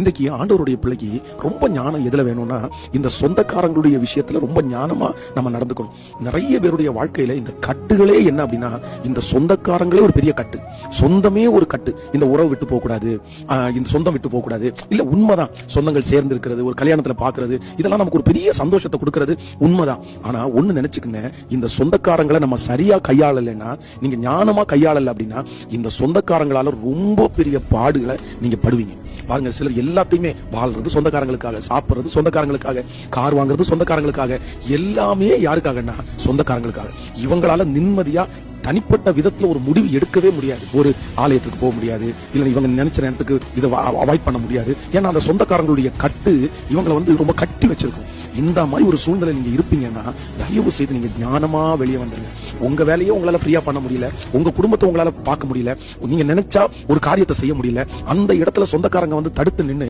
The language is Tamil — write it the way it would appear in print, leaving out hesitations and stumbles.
இன்றைக்கு ஆண்டவருடைய பிள்ளைக்கு ரொம்ப ஞானம் எதுல வேணும்னா இந்த சொந்தக்காரங்களுடைய விஷயத்துல ரொம்ப ஞானமா நம்ம நடந்துக்கணும். நிறைய பேருடைய வாழ்க்கையில இந்த கட்டுகளே என்ன அப்படின்னா, இந்த சொந்தக்காரங்களே ஒரு பெரிய கட்டு, சொந்தமே ஒரு கட்டு. இந்த உறவு விட்டு போக கூடாது, இந்த சொந்தம் விட்டு போக கூடாது. இல்ல உண்மைதான், சொந்தங்கள் சேர்ந்து இருக்கிறது, ஒரு கல்யாணத்துல பாக்குறது, இதெல்லாம் நமக்கு ஒரு பெரிய சந்தோஷத்தை கொடுக்கிறது உண்மைதான். ஆனா ஒண்ணு நினைச்சுக்குங்க, இந்த சொந்தக்காரங்களை நம்ம சரியா கையாளலைன்னா, நீங்க ஞானமா கையாளல அப்படின்னா இந்த சொந்தக்காரங்களால ரொம்ப பெரிய பாடுகளை நீங்க படுவீங்க. பாருங்க, சிலர் எல்லாத்தையுமே வாழ்றது சொந்தக்காரங்களுக்காக, சாப்பிடுறது சொந்தக்காரங்களுக்காக, கார் வாங்குறது சொந்தக்காரங்களுக்காக, எல்லாமே யாருக்காகன்னா சொந்தக்காரங்களுக்காக. இவங்களால நிம்மதியா தனிப்பட்ட விதத்துல ஒரு முடிவு எடுக்கவே முடியாது. ஒரு ஆலயத்துக்கு போக முடியாது, இல்ல இவங்க நினைச்ச நேரத்துக்கு இதை அவாய்ட் பண்ண முடியாது. ஏன்னா அந்த சொந்தக்காரங்களுடைய கட்டு இவங்களை ரொம்ப கட்டி வச்சிருக்கும். இந்த மாதிரி ஒரு சூழ்நிலை நீங்க இருப்பீங்கன்னா தயவு செய்து நீங்க ஞானமா வெளியே வந்துருங்க. உங்க வேலையை உங்களால ஃப்ரீயா பண்ண முடியல, உங்க குடும்பத்தை உங்களால பார்க்க முடியல, நீங்க நினைச்சா ஒரு காரியத்தை செய்ய முடியல, அந்த இடத்துல சொந்தக்காரங்க தடுத்து நின்று